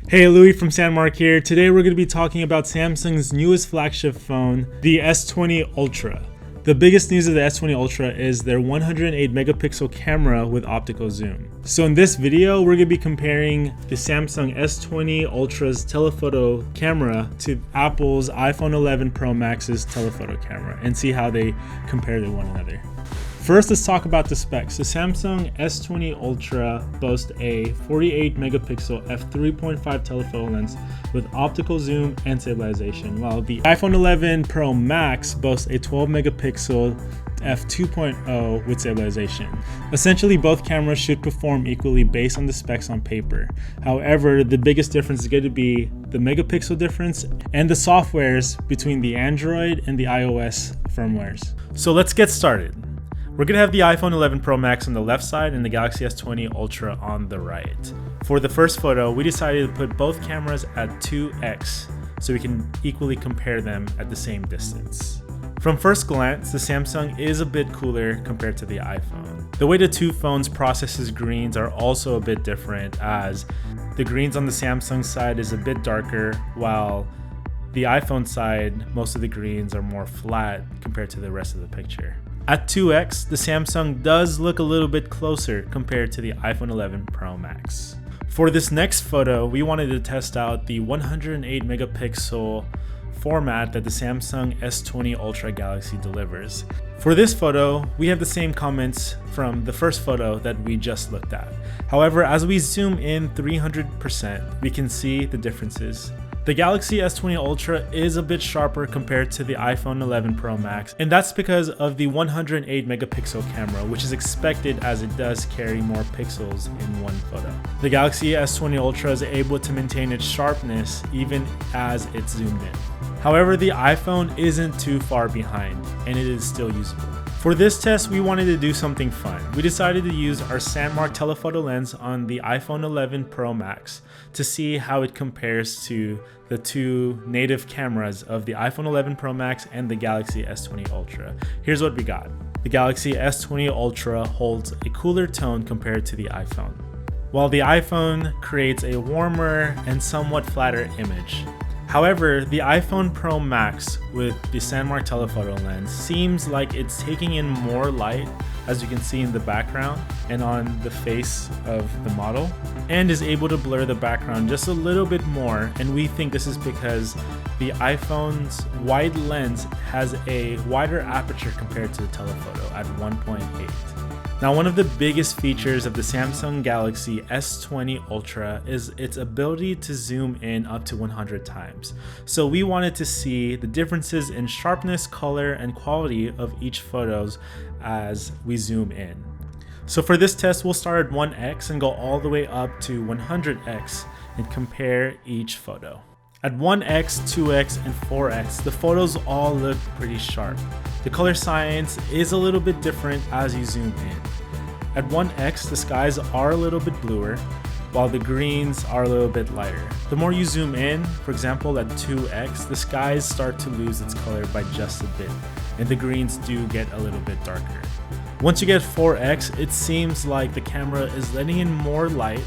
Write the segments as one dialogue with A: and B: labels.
A: Hey, Louis from SANDMARC here. Today we're going to be talking about Samsung's newest flagship phone, the S20 Ultra. The biggest news of the S20 Ultra is their 108 megapixel camera with optical zoom. So in this video, we're going to be comparing the Samsung S20 Ultra's telephoto camera to Apple's iPhone 11 Pro Max's telephoto camera and see how they compare to one another. First, let's talk about the specs. The Samsung S20 Ultra boasts a 48 megapixel f3.5 telephoto lens with optical zoom and stabilization, while the iPhone 11 Pro Max boasts a 12 megapixel f2.0 with stabilization. Essentially, both cameras should perform equally based on the specs on paper. However, the biggest difference is going to be the megapixel difference and the softwares between the Android and the iOS firmwares. So let's get started. We're going to have the iPhone 11 Pro Max on the left side and the Galaxy S20 Ultra on the right. For the first photo, we decided to put both cameras at 2x so we can equally compare them at the same distance. From first glance, the Samsung is a bit cooler compared to the iPhone. The way the two phones processes greens are also a bit different, as the greens on the Samsung side is a bit darker, while the iPhone side, most of the greens are more flat compared to the rest of the picture. At 2x, the Samsung does look a little bit closer compared to the iPhone 11 Pro Max. For this next photo, we wanted to test out the 108 megapixel format that the Samsung S20 Ultra Galaxy delivers. For this photo, we have the same comments from the first photo that we just looked at. However, as we zoom in 300%, we can see the differences. The Galaxy S20 Ultra is a bit sharper compared to the iPhone 11 Pro Max, and that's because of the 108 megapixel camera, which is expected as it does carry more pixels in one photo. The Galaxy S20 Ultra is able to maintain its sharpness even as it's zoomed in. However, the iPhone isn't too far behind, and it is still usable. For this test, we wanted to do something fun. We decided to use our SANDMARC telephoto lens on the iPhone 11 Pro Max to see how it compares to the two native cameras of the iPhone 11 Pro Max and the Galaxy S20 Ultra. Here's what we got. The Galaxy S20 Ultra holds a cooler tone compared to the iPhone, while the iPhone creates a warmer and somewhat flatter image. However, the iPhone Pro Max with the SANDMARC telephoto lens seems like it's taking in more light, as you can see in the background and on the face of the model, and is able to blur the background just a little bit more, and we think this is because the iPhone's wide lens has a wider aperture compared to the telephoto at 1.8. Now, one of the biggest features of the Samsung Galaxy S20 Ultra is its ability to zoom in up to 100 times. So we wanted to see the differences in sharpness, color, and quality of each photos as we zoom in. So for this test, we'll start at 1x and go all the way up to 100x and compare each photo. At 1x, 2x, and 4x, the photos all look pretty sharp. The color science is a little bit different as you zoom in. At 1x, the skies are a little bit bluer, while the greens are a little bit lighter. The more you zoom in, for example at 2x, the skies start to lose its color by just a bit, and the greens do get a little bit darker. Once you get 4x, it seems like the camera is letting in more light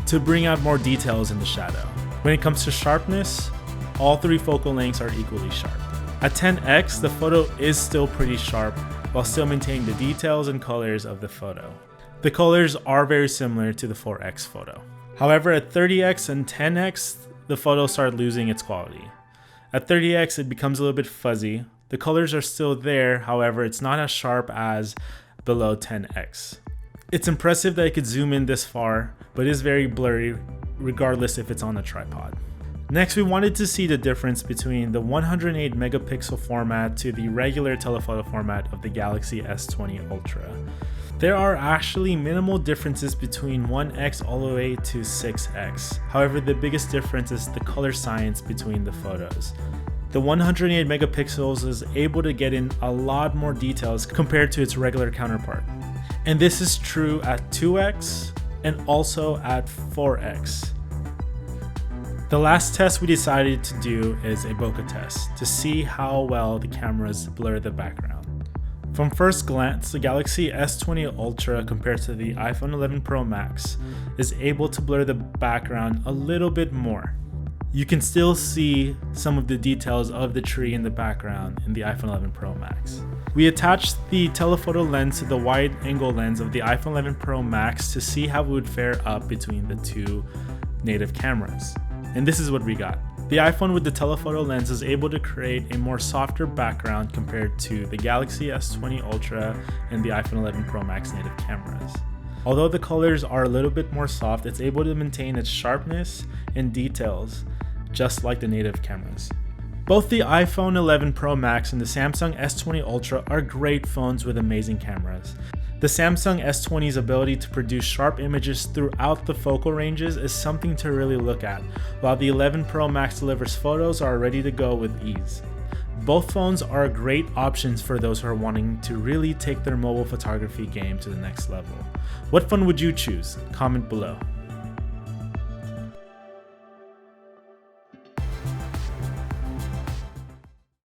A: to bring out more details in the shadow. When it comes to sharpness, all three focal lengths are equally sharp. At 10x, the photo is still pretty sharp while still maintaining the details and colors of the photo. The colors are very similar to the 4x photo. However, at 30x and 10x, the photo started losing its quality. At 30x, it becomes a little bit fuzzy. The colors are still there, however, it's not as sharp as below 10x. It's impressive that it could zoom in this far, but it is very blurry regardless if it's on a tripod. Next, we wanted to see the difference between the 108 megapixel format to the regular telephoto format of the Galaxy S20 Ultra. There are actually minimal differences between 1x all the way to 6x. However, the biggest difference is the color science between the photos. The 108 megapixels is able to get in a lot more details compared to its regular counterpart. And this is true at 2x and also at 4x. The last test we decided to do is a bokeh test to see how well the cameras blur the background. From first glance, the Galaxy S20 Ultra compared to the iPhone 11 Pro Max is able to blur the background a little bit more. You can still see some of the details of the tree in the background in the iPhone 11 Pro Max. We attached the telephoto lens to the wide angle lens of the iPhone 11 Pro Max to see how it would fare up between the two native cameras. And this is what we got. The iPhone with the telephoto lens is able to create a more softer background compared to the Galaxy S20 Ultra and the iPhone 11 Pro Max native cameras. Although the colors are a little bit more soft, it's able to maintain its sharpness and details just like the native cameras. Both the iPhone 11 Pro Max and the Samsung S20 Ultra are great phones with amazing cameras. The Samsung S20's ability to produce sharp images throughout the focal ranges is something to really look at, while the 11 Pro Max delivers photos that are ready to go with ease. Both phones are great options for those who are wanting to really take their mobile photography game to the next level. What phone would you choose? Comment below.